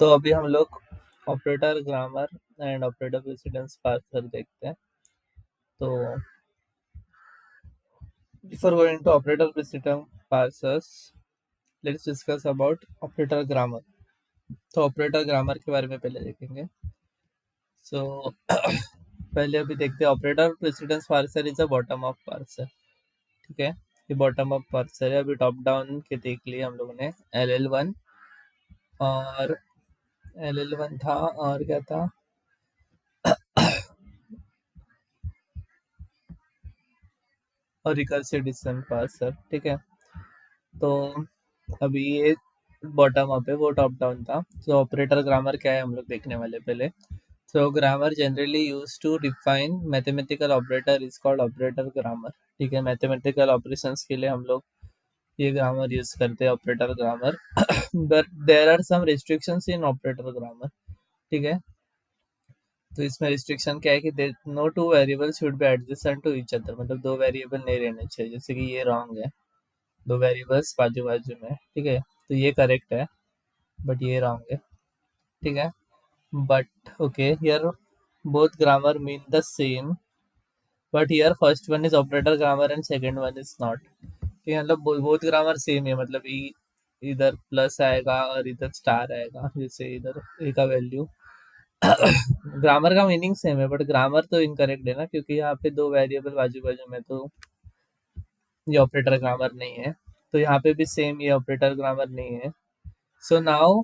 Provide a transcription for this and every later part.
तो अभी हम लोग operator grammar and operator precedence parser देखते हैं। तो before going to operator precedence parsers, let's discuss about operator grammar. तो ऑपरेटर ग्रामर के बारे में पहले देखेंगे। सो पहले अभी देखते हैं operator precedence parser is a bottom up parser. ठीक है, ये बॉटम अप पार्सर है। अभी टॉप डाउन के देख लिए हम लोगों ने LL1 और LL1 था और क्या था, और रिकर्सिव डिस्टेंस पार्सर। ठीक है, तो अभी ये बॉटम अप है, वो टॉप डाउन था। सो ऑपरेटर ग्रामर क्या है हम लोग देखने वाले पहले। So grammar generally use to define mathematical operator is called operator grammar. ठीक है, मैथमेटिकल ऑपरेशंस के लिए हम लोग ये ग्रामर यूज करते हैं, operator grammar. But there are some restrictions in operator grammar. ठीक है, तो इसमें रिस्ट्रिक्शन क्या है कि no two variable should be adjacent to each other, मतलब दो वेरिएबल नहीं रहने चाहिए। जैसे कि ये रॉन्ग है, दो वेरिएबल्स बाजू बाजू में। ठीक है, तो ये करेक्ट है बट ये रॉन्ग है। ठीक है, but okay here both grammar mean the same, but here first one is operator grammar and second one is not. ठीक है, मतलब बोथ ग्रामर सेम है, मतलब इधर प्लस आएगा और इधर स्टार आएगा, जैसे इधर ए का वैल्यू। ग्रामर का मीनिंग सेम है बट ग्रामर तो इनकरेक्ट है ना, क्योंकि यहाँ पे दो वेरिएबल बाजू बाजू में, तो ये ऑपरेटर ग्रामर नहीं है। तो यहाँ पे भी सेम, ये ऑपरेटर ग्रामर नहीं है। So now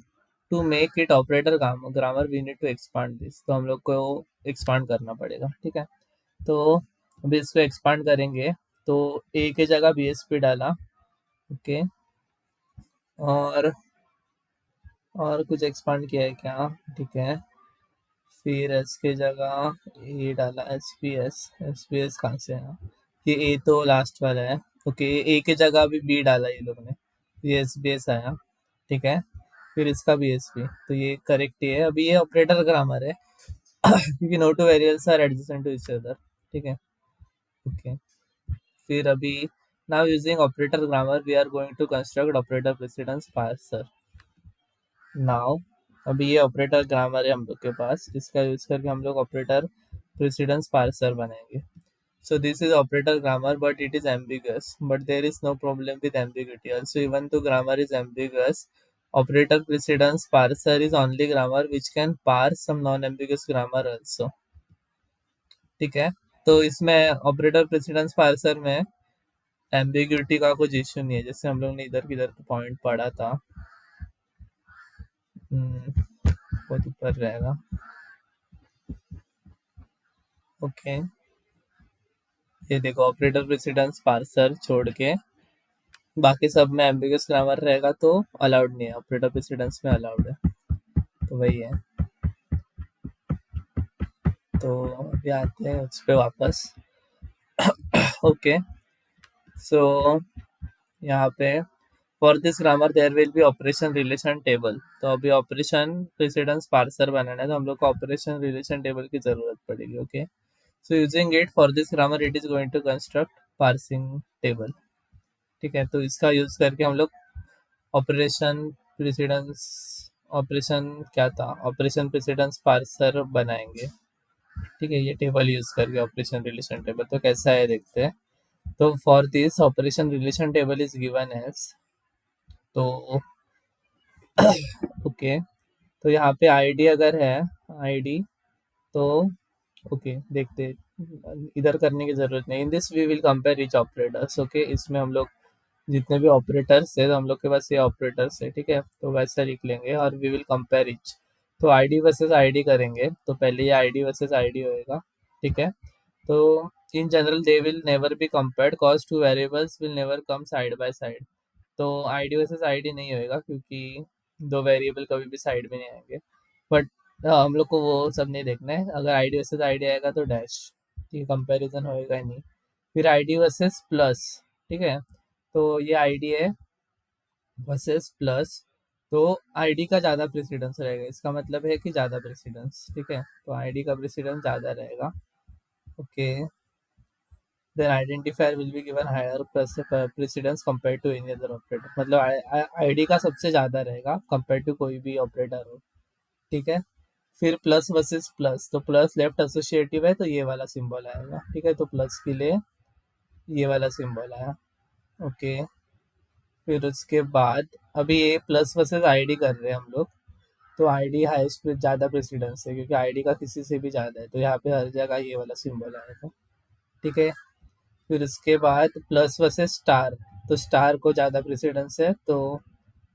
to make it operator grammar we need to expand this, तो हम लोग को एक्सपांड करना पड़ेगा। ठीक है, तो अभी इसको एक्सपांड करेंगे। तो ए की जगह BSP डाला। ओके, और और कुछ एक्सपांड किया है क्या? ठीक है, फिर एस की जगह ए डाला, एस पी एस कहाँ से है? ये ए तो लास्ट वाला है। ओके, ए की जगह अभी बी डाला ये लोग ने, ये SBS आया। ठीक है, फिर इसका BSP, तो ये करेक्ट ही है। अभी ये ऑपरेटर ग्रामर है क्योंकि no two variables are adjacent to each other. ठीक है, ओके, फिर अभी now using operator grammar we are going to construct operator precedence parser. Now अभी ये ऑपरेटर ग्रामर है हम लोग के पास, इसका यूज करके हम लोग ऑपरेटर प्रेसिडेंस पार्सर बनाएंगे। So this is operator grammar, but it is ambiguous. But there is no problem with ambiguity. Also, even though grammar is ambiguous, operator precedence parser is only grammar which can parse some non-ambiguous grammar also. ठीक है, तो इसमें operator precedence parser में ambiguity का कुछ issue नहीं है, जैसे हम लोग ने इधर किधर पॉइंट पढ़ा था। बहुत ऊपर रहेगा। ओके, ये देखो ऑपरेटर प्रेसिडेंस पार्सर छोड़ के बाकी सब में एम्बिगस ग्रामर रहेगा तो अलाउड नहीं है, ऑपरेटर प्रेसिडेंस में अलाउड है। तो वही है। तो अभी आते हैं उस पर वापस। ओके, सो यहाँ पे for this grammar there will be operation relation table. तो अभी ऑपरेशन प्रेसिडेंस पार्सर बनाना है तो हम लोग को ऑपरेशन रिलेशन टेबल की जरूरत पड़ेगी। Okay, so using it for this grammar it is going to construct parsing table. ठीक है, तो इसका यूज करके हम लोग ऑपरेशन प्रेसिडेंस ऑपरेशन क्या था, ऑपरेशन प्रेसिडेंस पार्सर बनाएंगे। ठीक है, ये टेबल यूज करके ऑपरेशन रिलेशन टेबल। तो कैसा है देखते हैं। तो for this operation relation table is given as, तो ओके, तो यहाँ पे आईडी अगर है, आईडी, तो ओके देखते हैं। इधर करने की जरूरत नहीं। In this we will compare each operators. Okay, इसमें हम लोग जितने भी ऑपरेटर्स है, तो हम लोग के पास ये ऑपरेटर्स है। ठीक है, तो वैसा लिख लेंगे और वी विल कंपेयर इच। तो आईडी वर्सेस आईडी करेंगे, तो पहले ये आईडी वर्सेस आईडी होएगा। ठीक है, तो in general they will never be compared cause two variables will never come side by side. तो आईडी वर्सेस आईडी नहीं होएगा क्योंकि दो वेरिएबल कभी भी साइड में नहीं आएंगे। बट हम लोग को वो सब नहीं देखना है। अगर आईडी वर्सेस आईडी आएगा तो डैश, ठीक है, कंपैरिजन होएगा ही नहीं। फिर आईडी वर्सेस प्लस। ठीक है, तो ये आईडी है वर्सेस प्लस, तो आईडी का ज़्यादा प्रेसिडेंस रहेगा, इसका मतलब है कि ज़्यादा प्रेसिडेंस। ठीक है, तो आईडी का प्रेसिडेंस ज़्यादा रहेगा। Okay, then identifier will be given higher precedence compare to any other operator, मतलब आईडी का सबसे ज़्यादा रहेगा कंपेयर टू कोई भी ऑपरेटर हो। ठीक है। फिर प्लस वर्सेस प्लस, तो प्लस लेफ्ट एसोसिएटिव है तो ये वाला सिंबल आएगा, ठीक है। तो प्लस के लिए ये वाला सिंबल आया। ओके। फिर उसके बाद अभी ये प्लस वर्सेस आईडी कर रहे हैं हम लोग, तो आईडी हाईएस्ट ज़्यादा प्रेसिडेंस है क्योंकि आईडी का किसी से भी ज़्यादा है, तो यहाँ पे हर जगह ये वाला सिंबल आएगा, ठीक है। फिर उसके बाद प्लस वर्सेस स्टार, तो स्टार को ज़्यादा प्रेसिडेंस है तो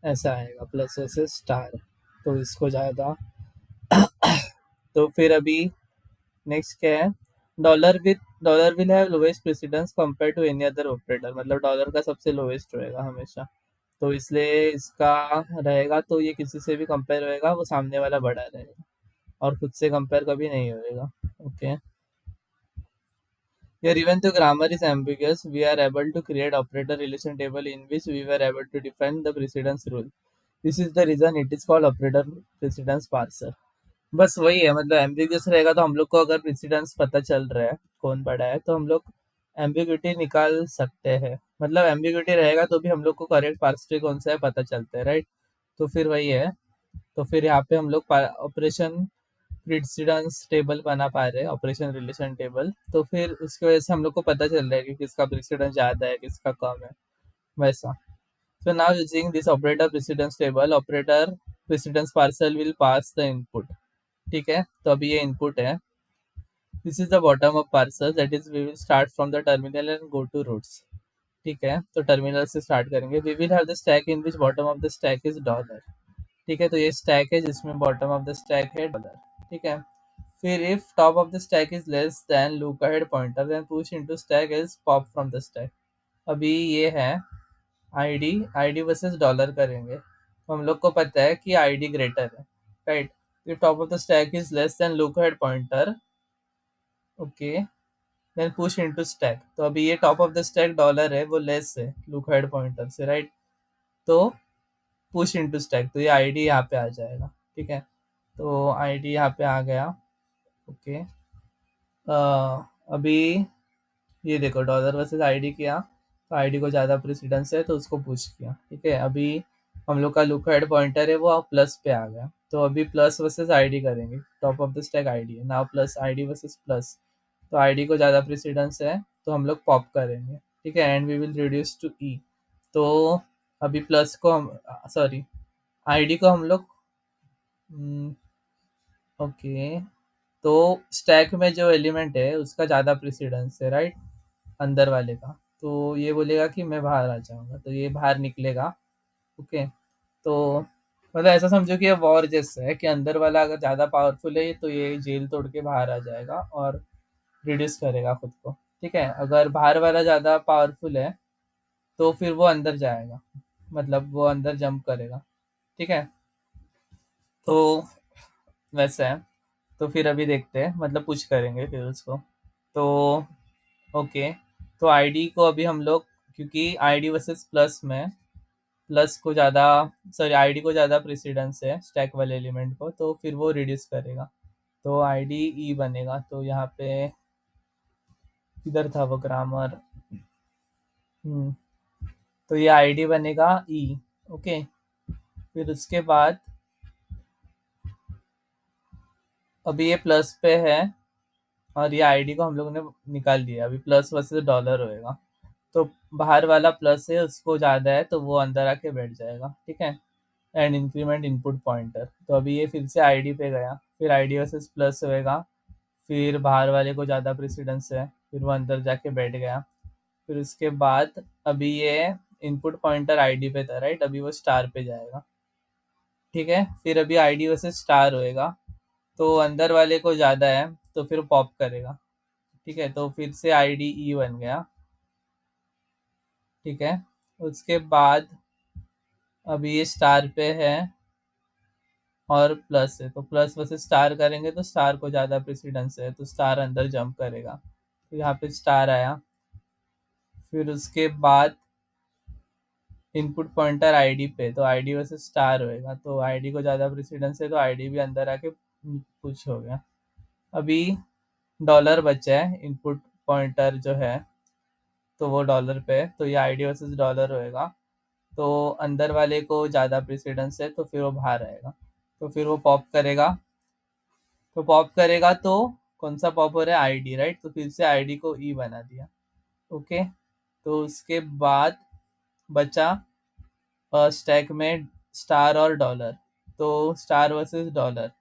ऐसा आएगा प्लस वर्सेस स्टार, तो इसको ज़्यादा। तो फिर अभी नेक्स्ट क्या है, dollar will have lowest precedence compare to any other operator, मतलब डॉलर का सबसे लोएस्ट रहेगा हमेशा, तो इसलिए इसका रहेगा तो ये किसी से भी कंपेयर होएगा वो सामने वाला बड़ा रहेगा, और खुद से कंपेयर कभी नहीं होएगा। Okay. Here, even though grammar is ambiguous, we are able to create operator relation table in which we were able to define the precedence rule. This is the reason it is called operator precedence parser. बस वही है, मतलब ambiguous रहेगा तो हम लोग को अगर प्रेसिडेंस पता चल रहा है कौन बड़ा है तो हम लोग एम्बिग्यूटी निकाल सकते हैं, मतलब एम्बिग्यूटी रहेगा तो भी हम लोग को करेक्ट पार्स ट्री कौन सा है पता चलता है, राइट। तो फिर वही है, तो फिर यहाँ पे हम लोग ऑपरेशन प्रेसिडेंस टेबल बना पा रहे हैं, ऑपरेशन रिलेशन टेबल, तो फिर उसकी वजह से हम लोग को पता चल रहा है कि किसका प्रेसिडेंस ज़्यादा है किसका कम है, वैसा। So now using this operator precedence table, operator precedence parcel will pass the input, ठीक है। तो अभी ये इनपुट है, this is the bottom up parser, that is we will start from the terminal and go to roots, ठीक है। तो terminal से स्टार्ट करेंगे, we will have the stack in which bottom of the stack is dollar, ठीक है। तो ये stack है जिसमें बॉटम ऑफ द स्टैक है डॉलर, ठीक है। फिर if top of the stack is less than look ahead pointer then push into stack is pop from the stack. अभी ये है आईडी, आईडी वर्सेस डॉलर करेंगे, तो हम लोग को पता है कि आईडी ग्रेटर है, right. If top of the stack is less than look ahead pointer, okay, then push into stack. तो अभी ये top of the stack dollar है वो लेस है लूप हेड पॉइंटर से, राइट। तो पुश इनटू स्टैक, तो ये आईडी यहाँ पे आ जाएगा, ठीक है। तो आईडी यहाँ पे आ गया, ओके। अभी ये देखो डॉलर वर्सेस आईडी किया, तो आईडी को ज़्यादा प्रेसिडेंस है तो उसको पुश किया, ठीक है। अभी हम लोग का लुक हेड पॉइंटर है वो प्लस पे आ गया, तो अभी प्लस वर्सेस आईडी करेंगे, top of the stack ID है ना, प्लस आईडी वर्सेस प्लस, तो आईडी को ज़्यादा प्रेसिडेंस है तो हम लोग पॉप करेंगे, ठीक है। And we will reduce to E, तो अभी प्लस को हम, सॉरी, आईडी को हम लोग, ओके, तो स्टैक में जो एलिमेंट है उसका ज़्यादा प्रेसिडेंस है, राइट, अंदर वाले का, तो ये बोलेगा कि मैं बाहर आ जाऊंगा तो ये बाहर निकलेगा, ओके। तो मतलब ऐसा समझो कि ये वॉर जैसा है कि अंदर वाला अगर ज़्यादा पावरफुल है तो ये जेल तोड़ के बाहर आ जाएगा और रिड्यूस करेगा खुद को, ठीक है। अगर बाहर वाला ज़्यादा पावरफुल है तो फिर वो अंदर जाएगा, मतलब वो अंदर जंप करेगा, ठीक है। तो वैसा है, तो फिर अभी देखते हैं, मतलब पुश करेंगे फिर उसको, तो ओके। तो आईडी को अभी हम लोग, क्योंकि आईडी वर्सेस प्लस में प्लस को ज़्यादा, सॉरी आईडी को ज़्यादा प्रेसिडेंस है स्टैक वाले एलिमेंट को, तो फिर वो रिड्यूस करेगा, तो आईडी ई बनेगा, तो यहाँ पे किधर था वो ग्रामर, तो ये आईडी बनेगा ई, ओके। फिर उसके बाद अभी ये प्लस पे है और ये आईडी को हम लोगों ने निकाल दिया, अभी प्लस वर्सेस डॉलर होएगा, तो बाहर वाला प्लस है उसको ज़्यादा है तो वो अंदर आके बैठ जाएगा, ठीक है। एंड इंक्रीमेंट इनपुट पॉइंटर, तो अभी ये फिर से आईडी पे गया, फिर आईडी वर्सेस प्लस होएगा, फिर बाहर वाले को ज़्यादा प्रेसिडेंस है फिर वो अंदर जाके बैठ गया। फिर उसके बाद अभी ये इनपुट पॉइंटर आईडी पे था, राइट, अभी वो स्टार पे जाएगा, ठीक है। फिर अभी आईडी वर्सेस स्टार होएगा, तो अंदर वाले को ज़्यादा है तो फिर पॉप करेगा, ठीक है। तो फिर से आईडी ई बन गया, ठीक है। उसके बाद अभी ये स्टार पे है और प्लस है, तो प्लस वर्सेस स्टार करेंगे तो स्टार को ज़्यादा प्रेसिडेंस है तो स्टार अंदर जंप करेगा, तो यहाँ पे स्टार आया। फिर उसके बाद इनपुट पॉइंटर आईडी पे, तो आईडी वर्सेस स्टार होएगा, तो आईडी को ज़्यादा प्रेसिडेंस है तो आईडी भी अंदर आके कुछ हो गया। अभी डॉलर बचा है इनपुट पॉइंटर जो है, तो वो डॉलर पे है, तो ये आईडी वर्सेस डॉलर होएगा, तो अंदर वाले को ज़्यादा प्रेसिडेंस है तो फिर वो बाहर आएगा, तो फिर वो पॉप करेगा। तो पॉप करेगा तो कौन सा पॉप हो रहा है, आईडी, राइट। तो फिर से आईडी को ई बना दिया। ओके। तो उसके बाद बचा स्टैक में स्टार और डॉलर। तो स्टार वर्सेस डॉलर,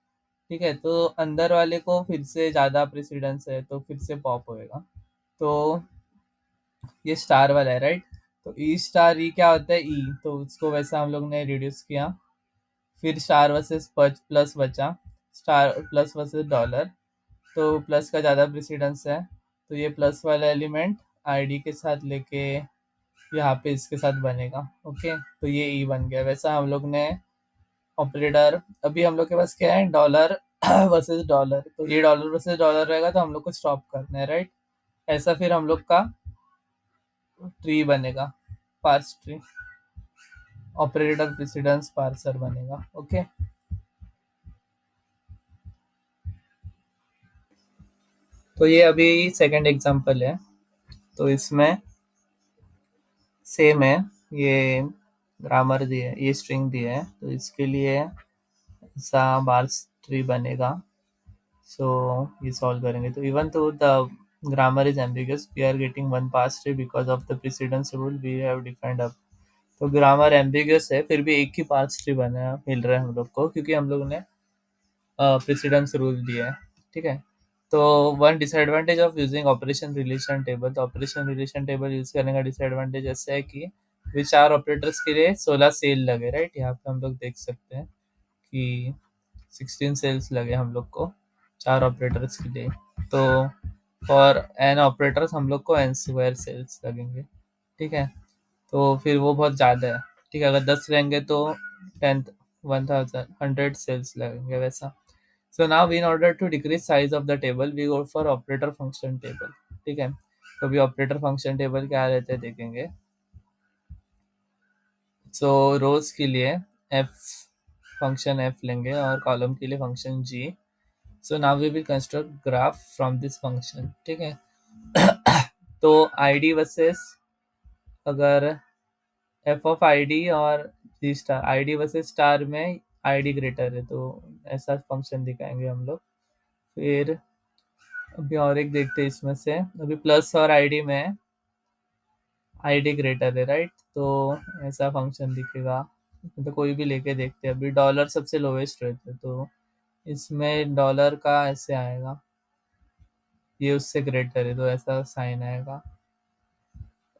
ठीक है। तो अंदर वाले को फिर से ज़्यादा प्रेसिडेंस है तो फिर से पॉप होएगा। तो ये स्टार वाला है, राइट। तो ई स्टार ई क्या होता है, ई, तो उसको वैसा हम लोग ने रिड्यूस किया। फिर स्टार वर्सेस प्लस बचा, स्टार प्लस वर्सेस डॉलर। तो प्लस का ज़्यादा प्रेसिडेंस है, तो ये प्लस वाला एलिमेंट आईडी के साथ लेके यहाँ पे इसके साथ बनेगा। ओके, तो ये ई बन गया। वैसा हम लोग ने ऑपरेटर, अभी हम लोग के पास क्या है, डॉलर वर्सेस डॉलर। तो ये डॉलर वर्सेस डॉलर रहेगा तो हम लोग को स्टॉप करना है, राइट। ऐसा फिर हम लोग का ट्री बनेगा, parse tree, operator precedence parser बनेगा। ओके। तो ये अभी सेकंड एग्जांपल है। तो इसमें सेम है, ये ग्रामर दिए, ये स्ट्रिंग दिए है, तो इसके लिए ऐसा बार्स ट्री बनेगा। सो ये सॉल्व करेंगे। तो even though the grammar is ambiguous, we are getting one parse tree because of the precedence rule we have defined up. तो ग्रामर एम्बिगुअस है, फिर भी एक ही पास ट्री बना मिल रहा है हम लोग को, क्योंकि हम लोग ने प्रेसिडेंस रूल दिया है, ठीक है। तो one disadvantage of using operation relation table, तो ऑपरेशन रिलेशन टेबल यूज करने का डिसएडवांटेज ऐसा है कि वे 4 ऑपरेटर्स के लिए 16 सेल लगे, राइट। यहाँ पे हम लोग देख सकते हैं कि 16 सेल्स लगे हम लोग को 4 ऑपरेटर्स के लिए। तो फॉर एन ऑपरेटर्स हम लोग को एन स्क्वायर सेल्स लगेंगे, ठीक है। तो फिर वो बहुत ज़्यादा है, ठीक है। अगर 10 रहेंगे तो 10 1000 100 सेल्स लगेंगे वैसा। So now in order to decrease size of the table, we go for operator function table, ठीक है। तो अभी ऑपरेटर फंक्शन टेबल क्या रहते हैं देखेंगे। सो रोज के लिए एफ, फंक्शन एफ लेंगे और कॉलम के लिए function G. So now we will construct graph from this function, ठीक है। तो आईडी वर्सेस, अगर एफ ऑफ आईडी और G star, ID versus star में आईडी ग्रेटर है तो ऐसा फंक्शन दिखाएंगे हम लोग। फिर अभी और एक देखते हैं इसमें से, अभी प्लस और आईडी में आईडी ग्रेटर है, राइट। तो ऐसा फंक्शन दिखेगा। तो कोई भी लेके देखते हैं। अभी डॉलर सबसे लोवेस्ट रहते तो इसमें डॉलर का ऐसे आएगा, ये उससे ग्रेटर है तो ऐसा साइन आएगा।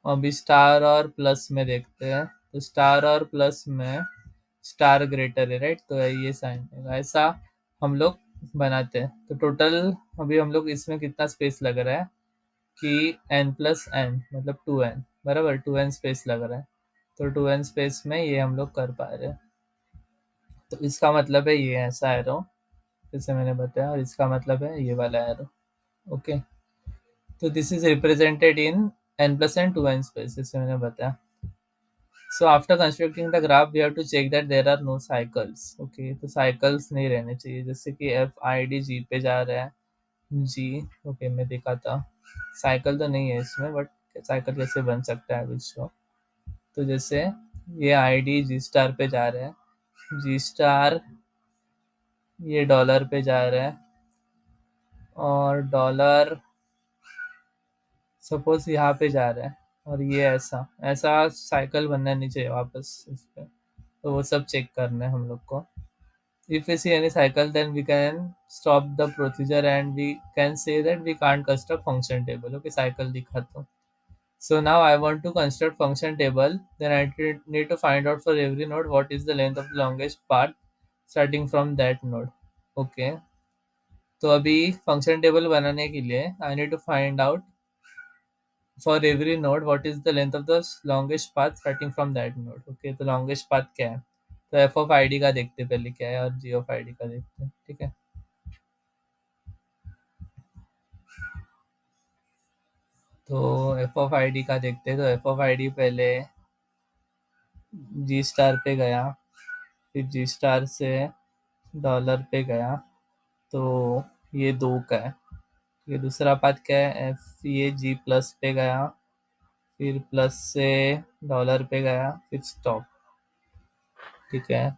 अभी स्टार और प्लस में देखते हैं, तो स्टार और प्लस में स्टार ग्रेटर है, राइट। तो ये साइन आएगा। ऐसा हम लोग बनाते हैं। तो टोटल अभी हम लोग इसमें कितना स्पेस लग रहा है कि n प्लस एन मतलब 2n, बराबर 2n स्पेस लग रहा है। तो 2n स्पेस में ये हम लोग कर पा रहे हैं। तो इसका मतलब है ये ऐसा एरो, जैसे मैंने बताया, और इसका मतलब है ये वाला एरो। ओके। तो this is represented in n plus n 2n space, जैसे मैंने बताया। So after constructing the graph we have to check that there are no cycles. Okay, तो साइकिल्स नहीं रहने चाहिए, जैसे कि एफ आई डी जी पे जा रहा है, जी, ओके मैं देखा था, साइकिल तो नहीं है इसमें, बट साइकिल कैसे बन सकता है विच शो। तो जैसे ये आईडी जी स्टार पे जा रहा है, जी स्टार ये डॉलर पे जा रहा है, और डॉलर सपोज यहाँ पे जा रहा है, और ये ऐसा ऐसा साइकिल बनना नहीं चाहिए वापस इस पे। तो वो सब चेक करना है हम लोग को। If we see any cycle then we can stop the procedure and we can say that we can't construct function table. Okay, cycle दिखा तो। So now I want to construct function table. Then I need to find out for every node what is the length of the longest path starting from that node. Okay. तो अभी function table बनाने के लिए I need to find out for every node what is the length of the longest path starting from that node. Okay, तो longest path क्या है, तो F of I D का देखते हैं पहले क्या है, और जी ऑफ आई डी का देखते हैं, ठीक है। तो एफ ऑफ आई डी का देखते हैं। तो एफ ऑफ आई डी पहले जी स्टार पे गया, फिर जी स्टार से डॉलर पे गया, तो ये 2 का है। ये दूसरा पाथ क्या है, एफ, ये जी प्लस पे गया, फिर प्लस से डॉलर पे गया, फिर स्टॉप, ठीक है।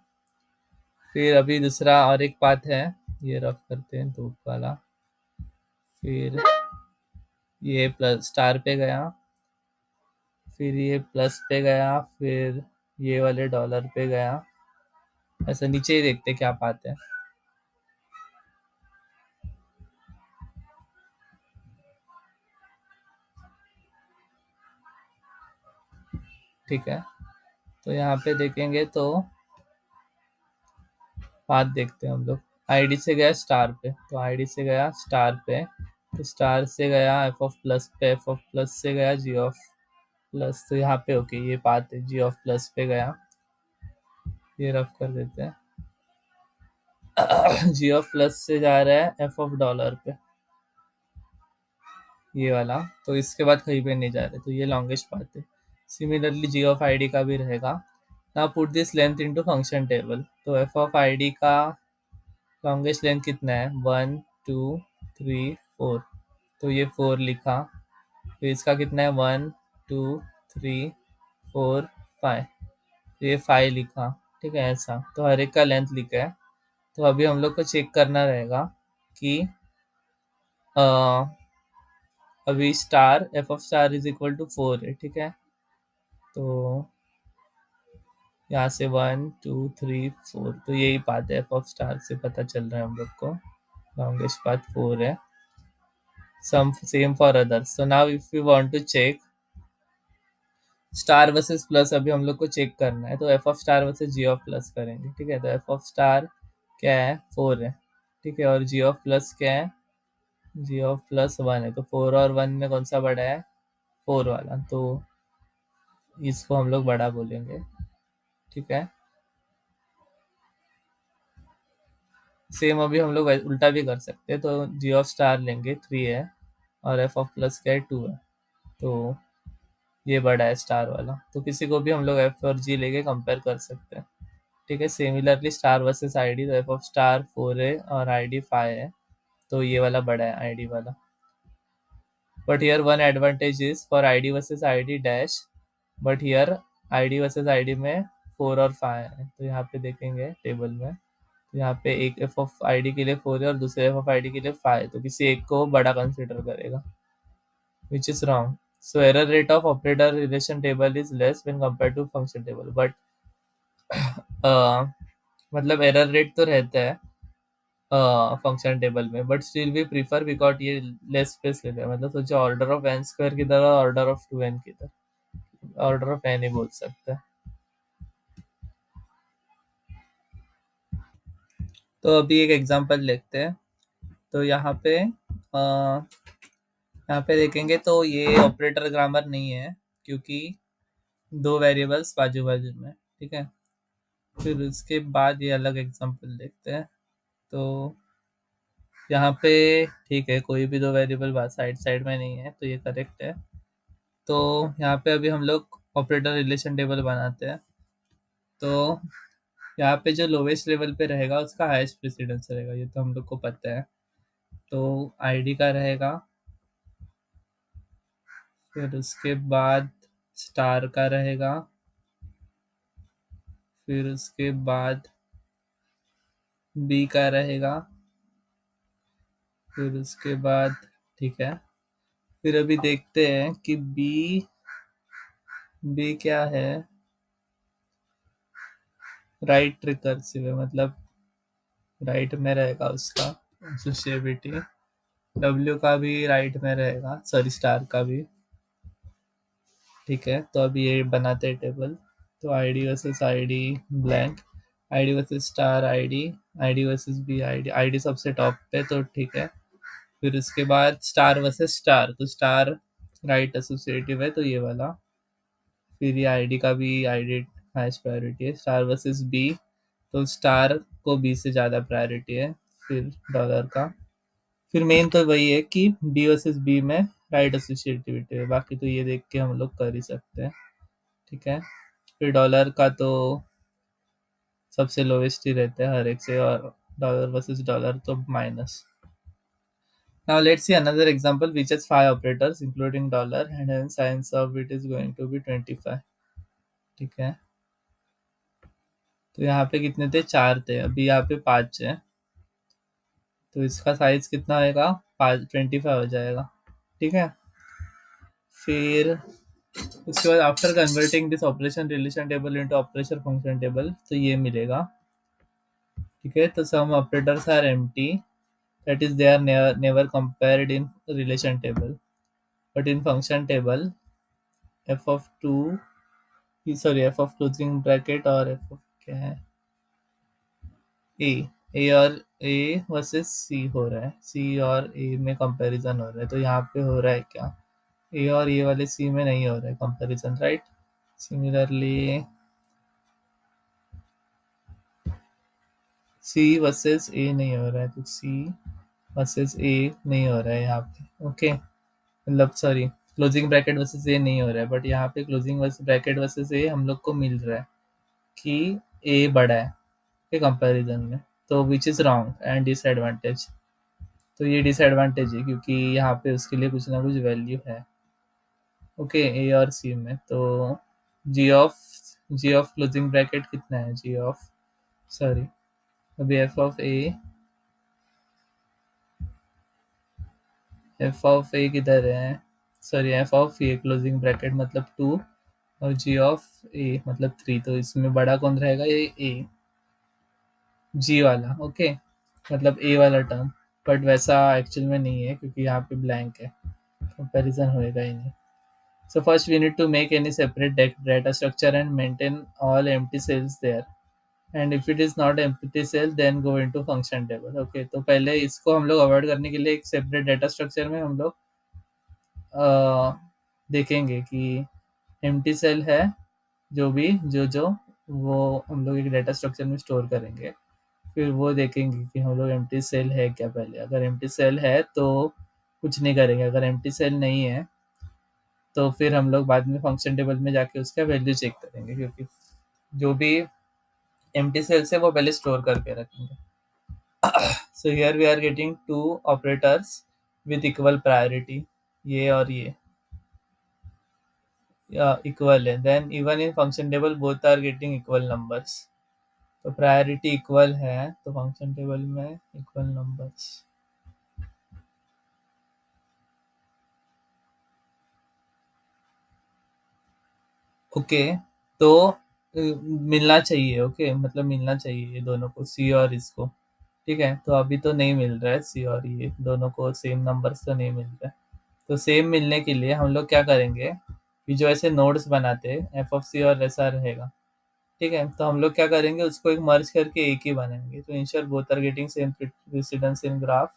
फिर अभी दूसरा और एक पाथ है, ये रफ करते हैं धूप वाला। फिर ये प्लस स्टार पे गया, फिर ये प्लस पे गया, फिर ये वाले डॉलर पे गया। ऐसा नीचे ही देखते क्या पाथ है। ठीक है, तो यहाँ पे देखेंगे तो पाथ देखते हैं हम लोग। आईडी से गया स्टार पे, तो आईडी से गया स्टार पे, तो स्टार से गया एफ ऑफ प्लस पे, एफ ऑफ प्लस से गया जी ऑफ प्लस। तो यहाँ पे ओके ये पाथ है, जी ऑफ प्लस पे गया, ये रफ कर देते हैं। जी ऑफ प्लस से जा रहा है एफ ऑफ डॉलर पे, ये वाला। तो इसके बाद कहीं पे नहीं जा रहे, तो ये लॉन्गेस्ट पाथ है। सिमिलरली जी ऑफ आईडी का भी रहेगा। ना put this length into function table, तो एफ ऑफ आईडी का लॉन्गेस्ट लेंथ कितना है, 1 2 3 4, तो ये 4 लिखा। फिर इसका कितना है, 1 2 3 4 5, तो ये 5 लिखा। ठीक है, ऐसा तो हर एक का लेंथ लिखा है। तो अभी हम लोग को चेक करना रहेगा कि अ, अभी star F of star is equal to 4 है। ठीक है, तो यहाँ से 1 2 3 4, तो यही पाथ है, एफ ऑफ स्टार से पता चल रहा है हम लोग को लॉन्गेस्ट पाथ 4 है। Some same for others. So now if you want to check star versus plus, अभी हम लोग को चेक करना है, तो F of star versus G of plus करेंगे। ठीक है, तो एफ ऑफ स्टार क्या है, 4 है। ठीक है, और जी ऑफ प्लस क्या है, जी ऑफ प्लस 1 है। तो 4 और 1 में कौन सा बड़ा है, 4 वाला, तो इसको हम लोग बड़ा बोलेंगे। ठीक है, सेम अभी हम लोग उल्टा भी कर सकते हैं, तो जी ऑफ स्टार लेंगे 3 है, और एफ ऑफ प्लस क्या है, 2 है। तो ये बड़ा है स्टार वाला, तो किसी को भी हम लोग एफ और जी लेके कंपेयर कर सकते हैं। ठीक है, सिमिलरली स्टार वर्सेस आईडी, तो एफ ऑफ स्टार 4 है और आईडी 5 है, तो ये वाला बड़ा है आईडी वाला। But here one advantage is for ID versus ID dash, but here ID versus ID में 4 और 5 है। तो यहाँ पे देखेंगे टेबल में, तो यहाँ पे एक एफ ऑफ आईडी के लिए 4 है और दूसरे एफ ऑफ आईडी के लिए 5 है, तो किसी एक को बड़ा कंसिडर करेगा, which is wrong. So error rate of operator relation table is less when compare to function table, but मतलब एरर रेट तो रहता है फंक्शन टेबल में, but still we prefer because ये लेस स्पेस लेता है। मतलब सोचो ऑर्डर ऑफ एन स्क्वायर की तरह, ऑर्डर ऑफ 2n की तरह, ऑर्डर ऑफ एन ही बोल सकते हैं। तो अभी एक एग्जांपल लेते हैं। तो यहाँ पे देखेंगे तो ये ऑपरेटर ग्रामर नहीं है, क्योंकि दो वेरिएबल्स बाजू बाजू में। ठीक है, फिर उसके बाद ये अलग एग्जांपल देखते हैं। तो यहाँ पे ठीक है, कोई भी दो वेरिएबल साइड साइड में नहीं है, तो ये करेक्ट है। तो यहाँ पे अभी हम लोग ऑपरेटर रिलेशन टेबल बनाते हैं। तो यहाँ पे जो लोवेस्ट लेवल पे रहेगा उसका हाईएस्ट प्रेसिडेंस रहेगा, ये तो हम लोग को पता है। तो आईडी का रहेगा, फिर उसके बाद स्टार का रहेगा, फिर उसके बाद बी का रहेगा, फिर उसके बाद ठीक है। फिर अभी देखते हैं कि बी बी क्या है, राइट रिकर्सिव है, मतलब राइट में रहेगा उसका सोशिएबिलिटी। डब्ल्यू का भी राइट में रहेगा, सॉरी स्टार का भी। ठीक है, तो अभी ये बनाते हैं टेबल। तो ID versus ID blank, ID versus star ID, ID versus B ID, ID सबसे टॉप पे, तो ठीक है। फिर उसके बाद स्टार वर्सेस स्टार, तो स्टार राइट एसोसिएटिव है, तो ये वाला। फिर ये आईडी का भी आईडी हाईएस्ट प्रायोरिटी है। स्टार वर्सेस बी, तो स्टार को बी से ज़्यादा प्रायोरिटी है, फिर डॉलर का। फिर मेन तो वही है कि बी वर्सेस बी में राइट एसोसिएटिविटी है, बाकी तो ये देख के हम लोग कर ही सकते हैं। ठीक है, फिर डॉलर का तो सबसे लोवेस्ट ही रहता है हर एक से, और डॉलर वर्सेस डॉलर तो minus. Now let's see another example which has 5 operators including dollar, and hence science of it is going to be 25. ठीक है, तो यहाँ पे कितने थे, 4 थे, अभी यहाँ पे 5 है। तो इसका साइज कितना आएगा, 25 हो जाएगा। ठीक है। फिर उसके बाद after converting this operation relation table into operation function table, तो ये मिलेगा। ठीक है, तो some operators are empty, that is they are never compared in relation table, but in function table F of two, sorry F of closing bracket और F of क्या है, ए, ए और ए वर्सेस सी हो रहा है, सी और ए में कंपैरिजन हो रहा है, तो यहाँ पे हो रहा है क्या, ए और ए वाले सी में नहीं हो रहा है comparison, right. Similarly C versus A नहीं हो रहा है, तो सी वर्सेस ए नहीं हो रहा है यहाँ पे, ओके। मतलब sorry, closing bracket versus A नहीं हो रहा है, बट यहाँ पे क्लोजिंग ब्रैकेट वर्सेस ए हम लोग को मिल रहा है कि ए बड़ा है के कंपैरिजन में, तो which is wrong and disadvantage. तो ये डिसएडवांटेज है क्योंकि यहाँ पे उसके लिए कुछ ना कुछ वैल्यू है, ओके, ए और सी में। तो जी ऑफ क्लोजिंग ब्रैकेट कितना है, जी ऑफ, सॉरी, अभी एफ ऑफ ए किधर है, sorry F of A closing bracket मतलब 2 और जी ऑफ ए मतलब 3, तो इसमें बड़ा कौन रहेगा, ये ए, जी वाला, ओके, मतलब ए वाला टर्म, बट वैसा एक्चुअल में नहीं है क्योंकि यहाँ पे ब्लैंक है, कंपैरिजन होएगा ही नहीं। So first we need to make any separate data structure and maintain all empty cells there. And if it is not empty cell, then go into function table. Okay, तो पहले इसको हम लोग avoid करने के लिए एक सेपरेट डेटा स्ट्रक्चर में हम लोग देखेंगे कि एम्प्टी सेल है, जो भी जो वो हम लोग एक डेटा स्ट्रक्चर में स्टोर करेंगे। फिर वो देखेंगे कि हम लोग एम्प्टी सेल है क्या, पहले अगर एम्प्टी सेल है तो कुछ नहीं करेंगे, अगर एम्प्टी सेल नहीं है तो फिर हम लोग बाद में फंक्शन टेबल में जाके उसका वैल्यू चेक करेंगे, क्योंकि जो भी एम्प्टी सेल्स है वो पहले स्टोर करके रखेंगे। So here we are getting two operators with equal priority, ये और ये इक्वल है, then even in function table both are getting equal numbers, तो प्रायोरिटी इक्वल है तो फंक्शन टेबल में इक्वल नंबर्स, ओके। तो मिलना चाहिए, ओके, मतलब मिलना चाहिए ये दोनों को, सी और इसको। ठीक है, तो अभी तो नहीं मिल रहा है, सी और ये दोनों को सेम नंबर्स तो नहीं मिल रहा है। तो सेम मिलने के लिए हम लोग क्या करेंगे कि जो ऐसे नोड्स बनाते हैं एफ ऑफ सी और ऐसा रहेगा, ठीक है, तो हम लोग क्या करेंगे उसको एक मर्ज करके एक ही बनाएंगे, तो ensure both are getting same precedence in graph,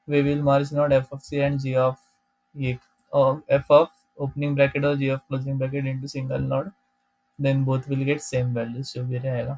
we will merge node F of C and G of ये, एफ ऑफ ओपनिंग ब्रैकेट और G of closing bracket into single node, then both will get same values जो भी रहेगा।